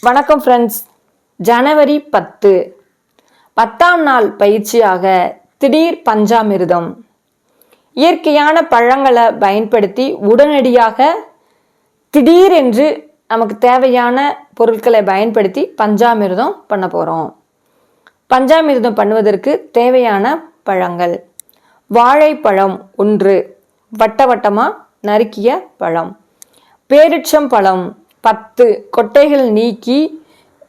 வணக்கம் ஃப்ரெண்ட்ஸ். ஜனவரி 10 10ஆம் நாள் பயிற்சியாக திடீர் பஞ்சாமிர்தம். இயற்கையான பழங்களை பயன்படுத்தி உடனடியாக திடீரென்று நமக்கு தேவையான பொருட்களை பயன்படுத்தி பஞ்சாமிர்தம் பண்ண போகிறோம். பஞ்சாமிர்தம் பண்ணுவதற்கு தேவையான பழங்கள்: வாழைப்பழம் 1, வட்ட வட்டமாக நறுக்கிய பழம். பேரிச்சம் பழம் 10, கொட்டைகள் நீக்கி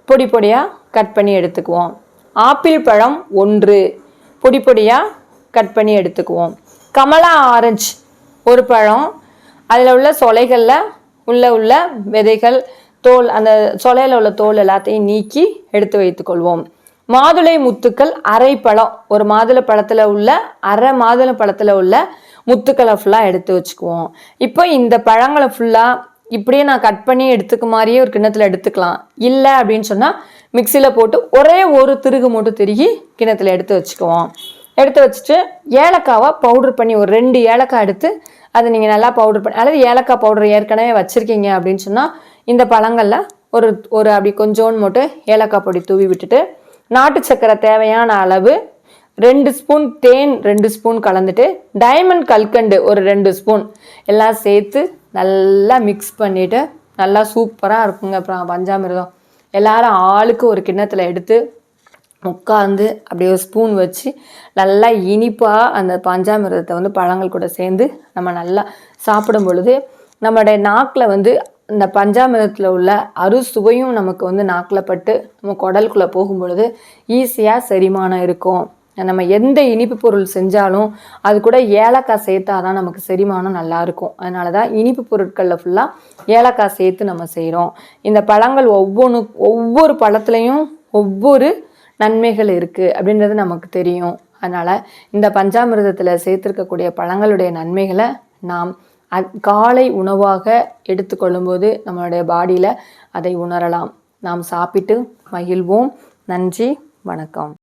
பொடி பொடியாக கட் பண்ணி எடுத்துக்குவோம். ஆப்பிள் பழம் 1, பொடி பொடியாக கட் பண்ணி எடுத்துக்குவோம். கமலா ஆரஞ்சு 1 பழம், அதில் உள்ள சொலைகளில் உள்ள விதைகள், தோல், அந்த சொலையில் உள்ள தோல் எல்லாத்தையும் நீக்கி எடுத்து வைத்துக்கொள்வோம். மாதுளை முத்துக்கள் அரை பழம், ஒரு மாதுளை பழத்தில் உள்ள அரை மாதுளை பழத்தில் உள்ள முத்துக்களை ஃபுல்லாக எடுத்து வச்சுக்குவோம். இப்போ இந்த பழங்களை ஃபுல்லாக இப்படியே நான் கட் பண்ணி எடுத்துக்க மாதிரியே ஒரு கிண்ணத்தில் எடுத்துக்கலாம். இல்லை அப்படின்னு சொன்னால் மிக்சியில் போட்டு ஒரே ஒரு திருகு மட்டும் திருகி கிண்ணத்தில் எடுத்து வச்சுக்குவோம். எடுத்து வச்சுட்டு ஏலக்காவை பவுடர் பண்ணி ஒரு 2 ஏலக்காய் எடுத்து அதை நீங்கள் நல்லா பவுடர் பண்ணி, அல்லது ஏலக்காய் பவுடர் ஏற்கனவே வச்சுருக்கீங்க அப்படின்னு சொன்னால் இந்த பழங்களில் ஒரு அப்படி கொஞ்சோன்னு மட்டும் ஏலக்காய் பொடி தூவி விட்டுட்டு, நாட்டு சக்கரை தேவையான அளவு, 2 ஸ்பூன் தேன் 2 ஸ்பூன் கலந்துட்டு, டைமண்ட் கல்கண்டு ஒரு 2 ஸ்பூன் எல்லாம் சேர்த்து நல்லா மிக்ஸ் பண்ணிவிட்டு நல்லா சூப்பராக இருக்குங்க பஞ்சாமிர்தம். எல்லாரும் ஆளுக்கு ஒரு கிண்ணத்தில் எடுத்து உட்காந்து அப்படியே ஒரு ஸ்பூன் வச்சு நல்லா இனிப்பாக அந்த பஞ்சாமிர்தத்தை பழங்கள் கூட சேர்ந்து நம்ம நல்லா சாப்பிடும் பொழுது நம்மளுடைய நாக்கில் இந்த பஞ்சாமிர்தத்தில் உள்ள அறுசுவையும் நமக்கு நாக்கில் பட்டு நம்ம குடலுக்குள்ளே போகும் பொழுது ஈஸியாக செரிமானம் இருக்கும். நம்ம எந்த இனிப்பு பொருள் செஞ்சாலும் அது கூட ஏலக்காய் சேர்த்தாதான் நமக்கு செரிமானம் நல்லாயிருக்கும். அதனால தான் இனிப்பு பொருட்களில் ஃபுல்லாக ஏலக்காய் சேர்த்து நம்ம செய்கிறோம். இந்த பழங்கள் ஒவ்வொரு பழத்துலேயும் ஒவ்வொரு நன்மைகள் இருக்குது அப்படின்றது நமக்கு தெரியும். அதனால் இந்த பஞ்சாமிர்தத்தில் சேர்த்துருக்கக்கூடிய பழங்களுடைய நன்மைகளை நாம் காலை உணவாக எடுத்துக்கொள்ளும்போது நம்மளுடைய பாடியில் அதை உணரலாம். நாம் சாப்பிட்டு மகிழ்வோம். நன்றி, வணக்கம்.